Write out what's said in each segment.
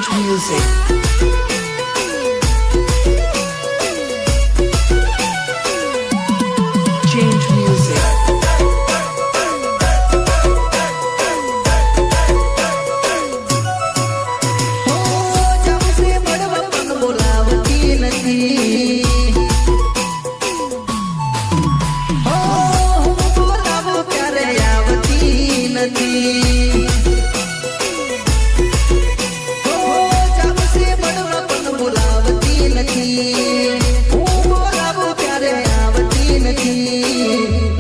Change music. Change music.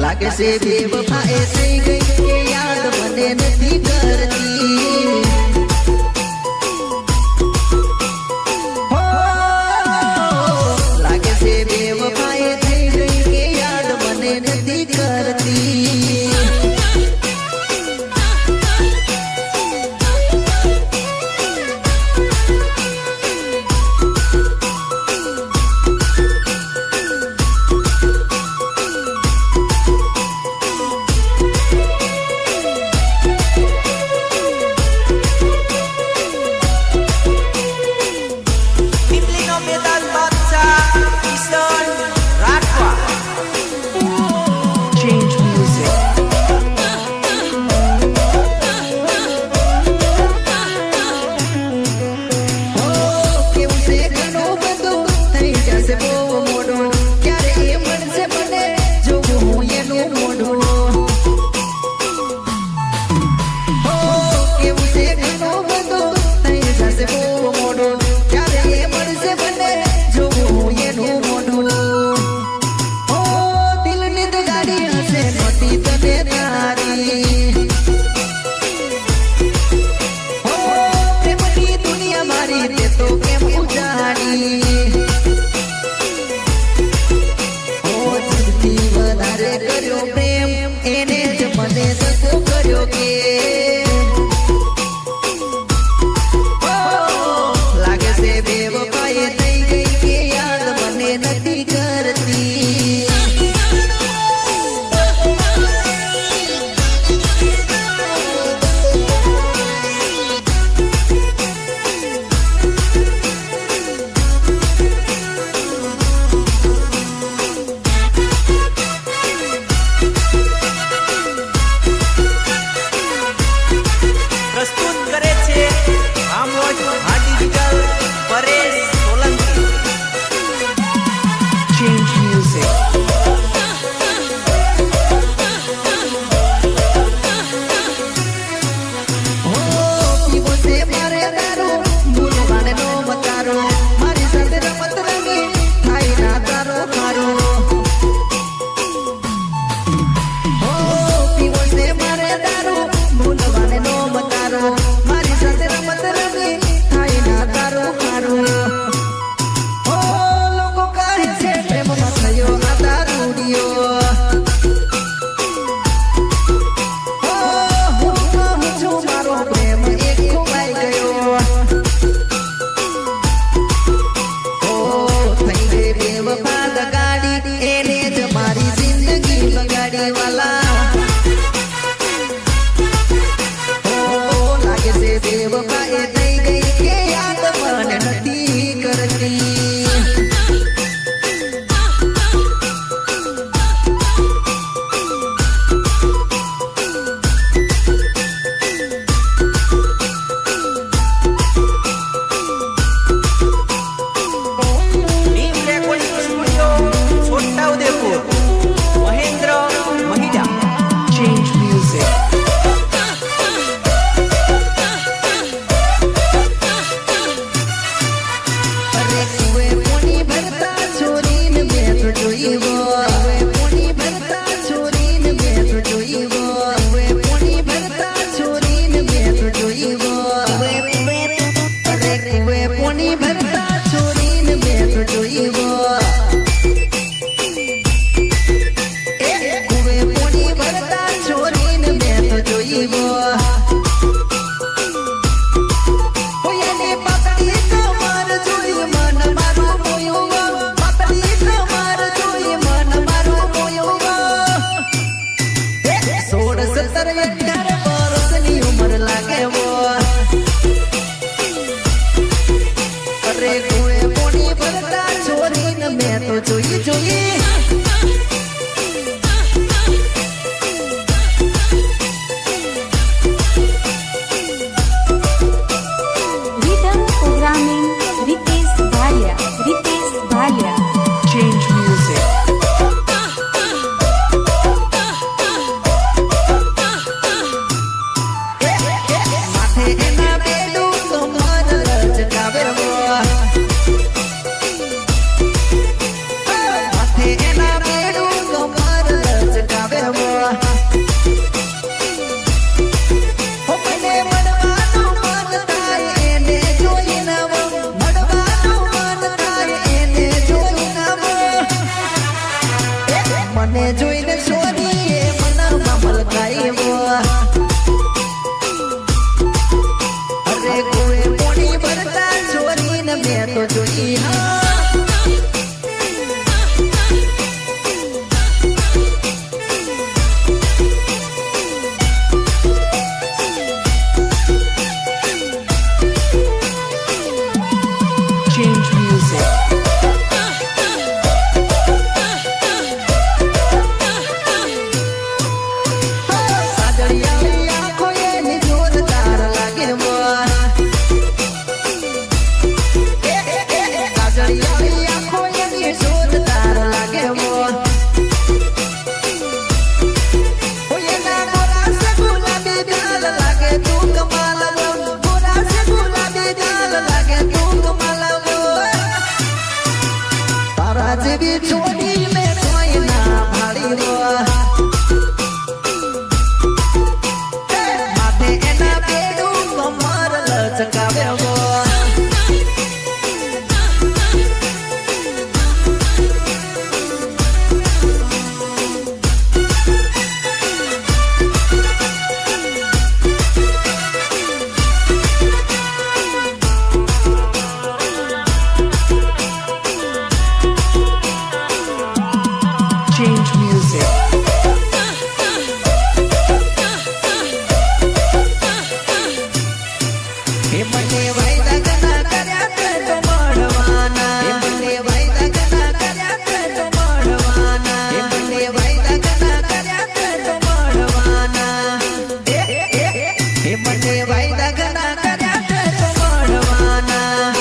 लागे से बेवफा ऐसे गई के याद बने नहीं करती हो लागे से बेवफा ऐसे गई के याद बने नहीं करती વાયદા ઘણા કર્યા છે તો મળવાના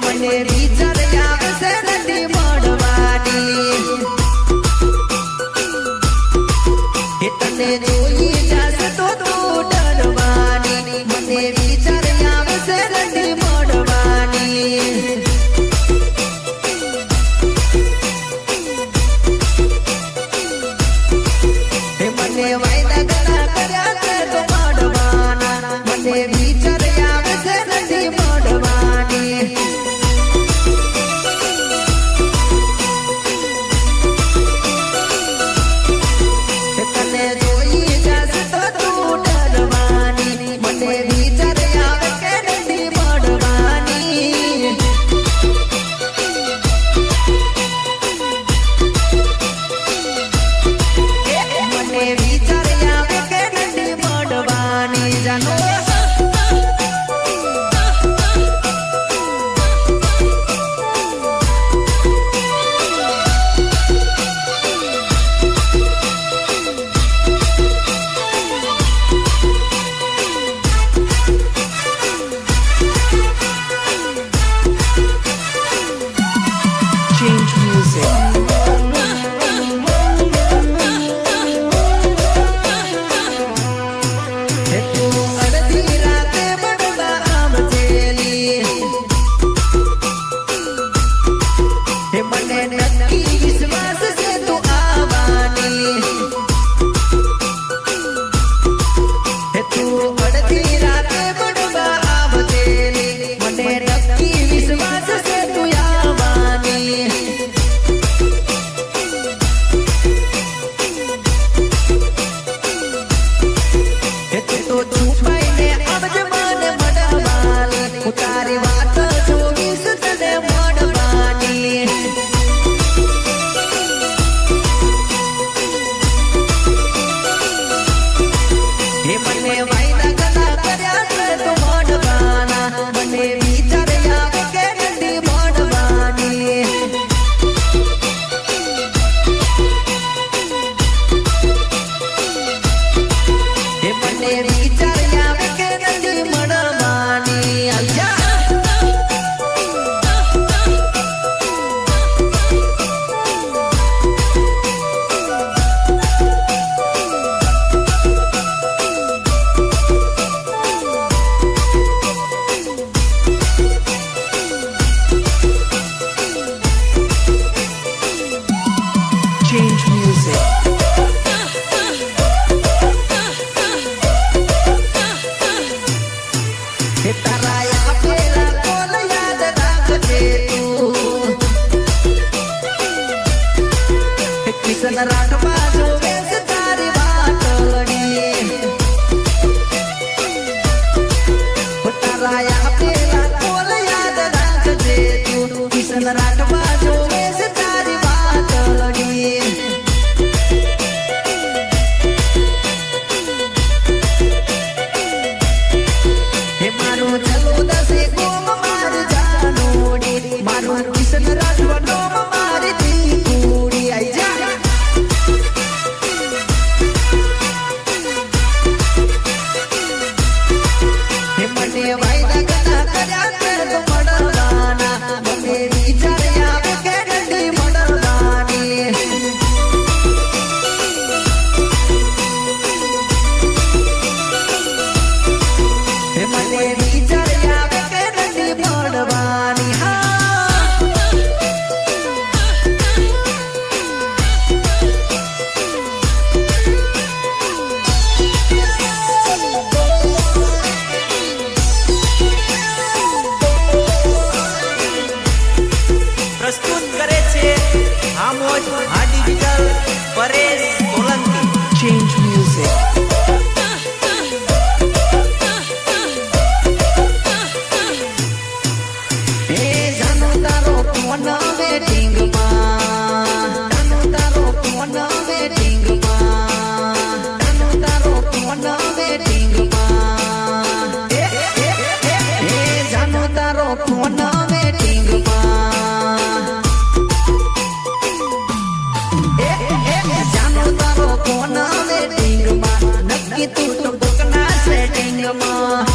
મને વિચાર આવશે નથી મળવાની તને જોઈ જશે તો તું ડરવાની મને વિચાર આવશે નથી મળવાની મને વાયદા ઘણા કર્યા છે તો મળવાના મને વિચાર આવશે નથી મળવાની તને જોઈ જશે તો તું ડરવાની મને વિચાર આવે કે નથી મળવાની મને વિચાર આવે કે નથી મળવાની જાનો Change music. અડધી રાતે મળવા આવજેલી મને નક્કી વિશ્વાસ છે તું આવવાની તું અડધી રાતે મળવા આવજેલી મને નક્કી વિશ્વાસ છે તું આવવાની તો છુપાઈને આવજે મને મળવાની હું તારી વાત જોઈશ તને મળવાની મને વાયદા ઘણા કર્યા છે તો મળવાના મને વિચાર આવે કે નથી મળવાની મને વિચાર આવે કે નથી મળવાની અલ્યા Change music. તારા આપેલા કોલ યાદ રાખજે તું કિશન રાઠવા જોવે છે તારી વાતડી તારા આપેલા કોલ યાદ રાખજે તું કિશન રાઠવા જોવે છે તારી વાતડી મારું ચલો દસે ગોમ મારી જાનોડી મારું કિશન રાઠવા નોમ મારી દીકુડી આઈ જા મને વાયદા ઘણા કર્યા છે તો મળવાના મને વિચાર આવે કે નથી મળવાની મને વિચાર આવે કે નથી મળવાની પ્રસ્તુત કરે છે આમોદ આ digital Paresh Solanki. Change music. જાનો તારો ફોન વેટિંગમાં જાનો તારો ફોન વેટિંગમાં જાનો તારો ફોન વેટિંગમાં જાનો તારો ફોન વેટિંગમાં જાનો તારો ફોન વેટિંગમાં નક્કી તું તો કોકના સેટિંગમાં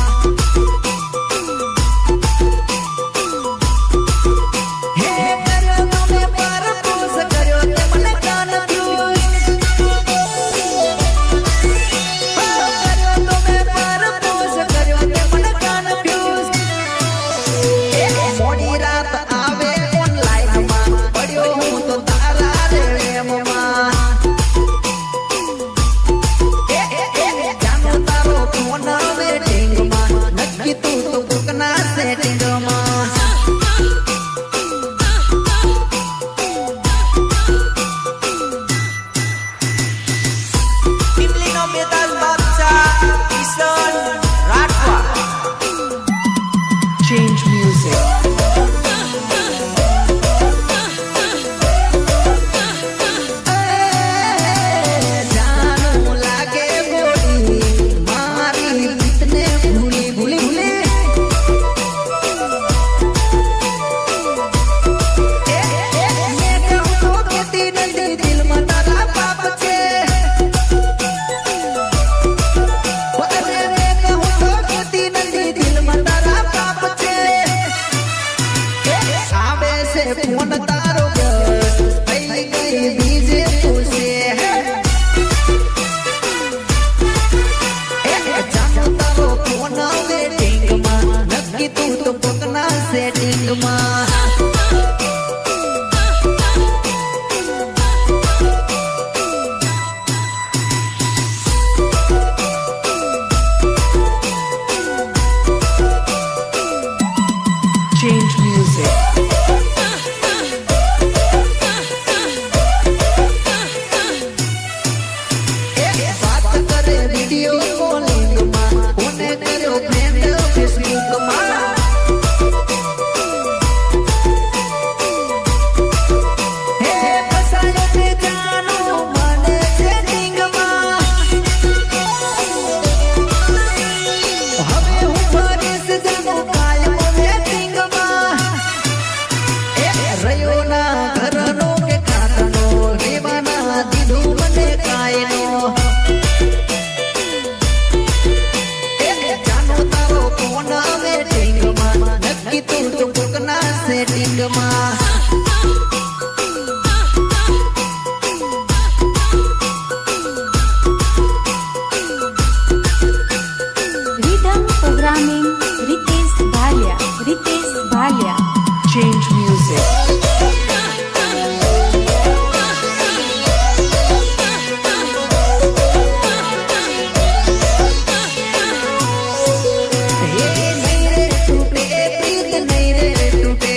હે કર્યો તમે પરપોસ કર્યો તે મને કન્ફ્યુઝ કર્યો તમે પરપોસ કર્યો તે મને કન્ફ્યુઝ મોડી રાત આવે ઓનલાઈનમાં પડ્યો હું તો તારા રેમમાં જાનો તારો ફોન વેટિંગમાં નક્કી તું તો કોકના સેટિંગમાં ટીમલીનો બેતાલ બાદશાહ કિશન રાઠવા. Change music. જાનું લાગે ગોળી મારી રીતને ભૂલી ભૂલી ભૂલી મેં કહું તો કેતી નથી દિલમાં તારા પાપ છે અરે મેં કહું તો કેતી નથી દિલમાં તારા પાપ છે આવે છે ફોન તારો બસ થઈ ગઈ બીજે પૂછે જાનો તારો ફોન વેટિંગમાં નક્કી તું તો કોકના સેટિંગમાં Change music. વાત કરે વિડિયો કોલિંગમાં કોને કર્યો ફ્રેન્ડ ફેસબુકમાં હે ફસાયો તે જાનો મને સેટિંગમાં હવે હું ફરીશ જાનો કાયમ વેટિંગમાં રહ્યો ના ઘરનો કે ખાતાનો રેવાના દીધું મને કાયનો જાનો તારો ફોન વેટિંગમાં નક્કી તું તો કોકના સેટિંગમાં Rhythm programming Ritesh Bhalia. Ritesh Bhalia. Change music. હે નહીં રે તૂટે પ્રીત નહીં રે તૂટે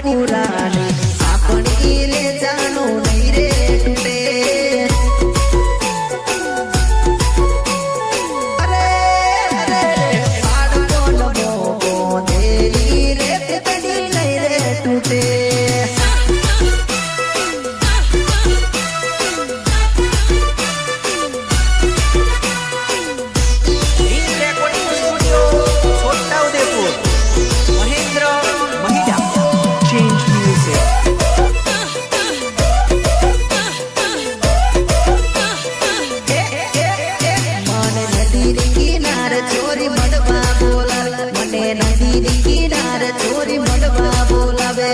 પુરાની આપણી રે જાનો નહીં રે તૂટે અરે અરે બાળકો નમો દેરી રે તડી નહીં રે તૂટે hit recording studio Chhota Udepur Mahendra Mahida Change music. મને નદી કિનાર ચોરી મળવા બોલાવે મને નદી કિનાર ચોરી મળવા બોલાવે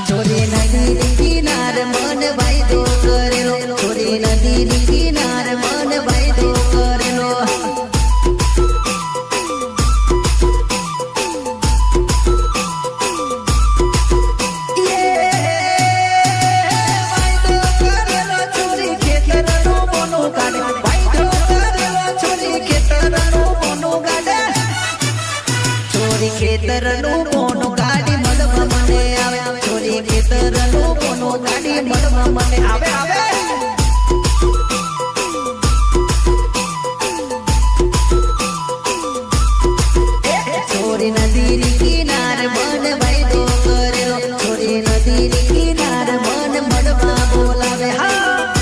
ચોરી નદી કિનાર મન વાયદો કરેલો ચોરી નદી કિનાર મન વાયદો કરેલો ખેતરનું કોનું ગાડી મળવા મને આવે ચોરી ખેતરનું કોનું ગાડી મળવા મને આવે આવે ચોરી નદી કિનાર મન વાયદો કરેલો ચોરી નદી કિનાર મન મળવા બોલાવે હા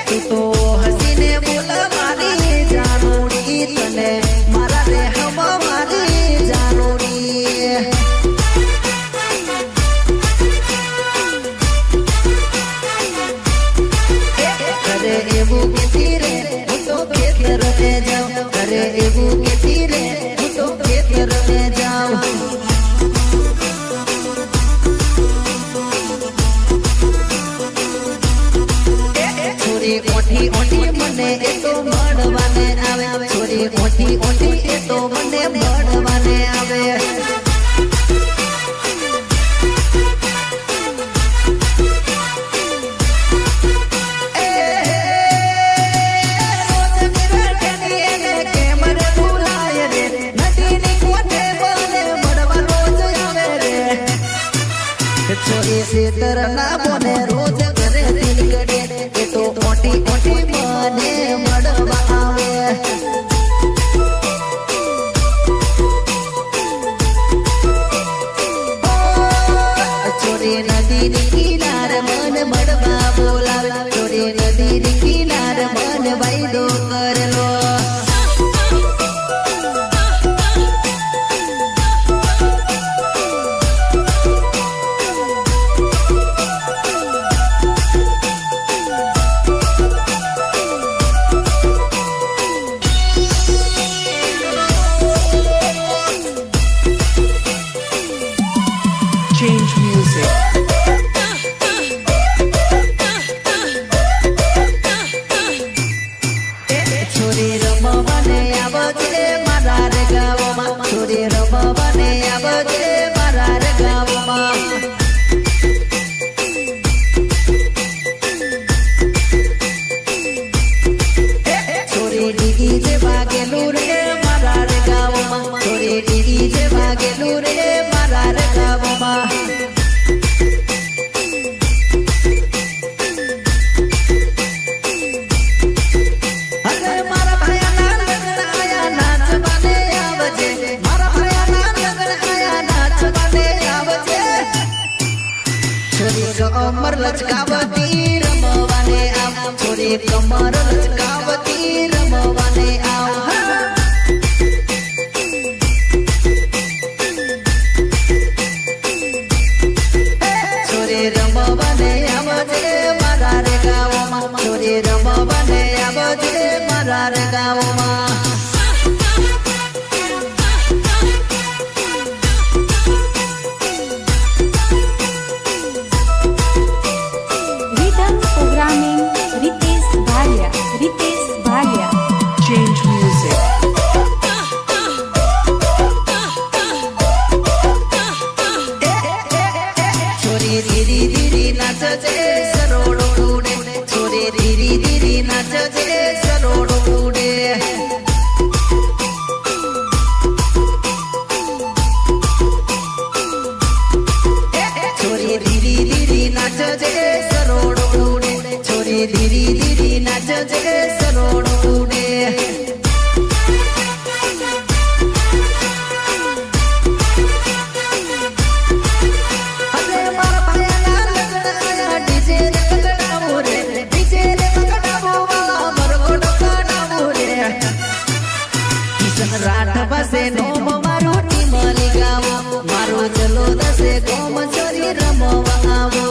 તું તો હસીને બોલ મારી જાનુડી તને મારા રે હમ મારી જાનુડી અરે એવું કેતી રે હું તો ખેતર ને જાઉં અરે એવું કેતી રે હું તો ખેતર ને જાઉં છોરી ઓઠી ઓઠી મને એ તો મળવાને આવે છોરી ઓઠી ઓઠી એ તો મને મળવાને આવે છોરી શેતર ના બોને રોજ ઘરે દિલ ગડે એ તો ઓટી ઓટી મને મળવા આવે ચોરી નદી કિનાર મન મળવા બોલાવે ચોરી નદી કિનાર મન વાયદો કરેલો Change music. છોરી રમવાને આવજે મારા રે ગામમાં છોરી રમવાને આવજે મારા રે ગામમાં છોરી ડીગી જે વાગેલું રે મારા રે ગામમાં છોરી ડીગી જે વાગેલું રે મારા રે ગામમાં અરે મારા ભાયાના લગ્ન આયા નાચવાને આવજે મારા ભાયાના લગ્ન આયા નાચવાને આવજે છોરી કમર લચકાવતી રમવાને આવ છોરી કમર લચકાવતી રમવાને આવ છોરી રમવાને આવજે મારા રે ગામમાં છોરી રમવાને આવજે મારા રે ગામમાં Rhythm programming Ritesh Bhalia. Ritesh Bhalia. Change music. છોરી ધીરી ધીરી નાચજે રાઠ પાસે નોમ મારું ટીમલી ગામ મારું ચલો દસે ગોમ ચોરી રમવા આવો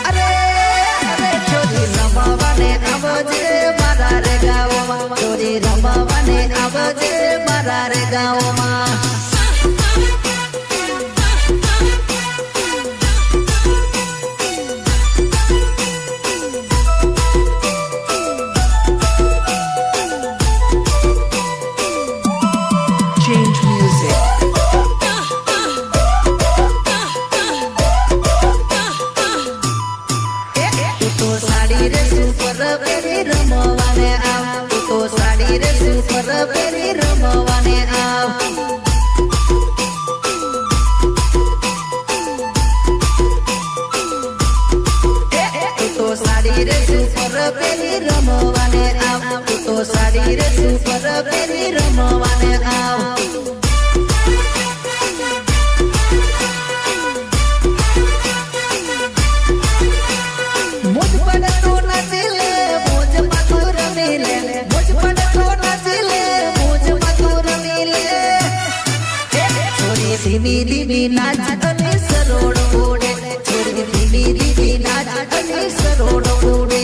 અરે અરે ચોરી રમવાને આવજે મારા રે ગામમાં ચોરી રમવાને આવજે મારા રે ગામમાં Change music. તું તો સાડી રે સુપર પહેરી રમવાને આવ તું તો સાડી રે સુપર પહેરી રમવાને આવ તું તો સાડી રે સુપર પહેરી રમવાને આવ તું તો સાડી રે સુપર પહેરી રમવાને આવ મુજ પડતો નથી લે મુજ પાતું રમી લે મુજ પડતો નથી લે મુજ પાતું રમી લે છોરી ધીમી ધીમી નાચ અને સરોડ ઉડે છોરી ધીમી ધીમી નાચ અને સરોડ ઉડે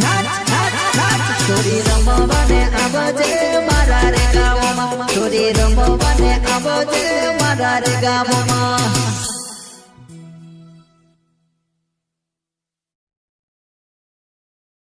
નાચ નાચ નાચ છોરી રમવાને આવજે મારા રે ગામમાં છોરી રમવાને આવજે મારા રે ગામમાં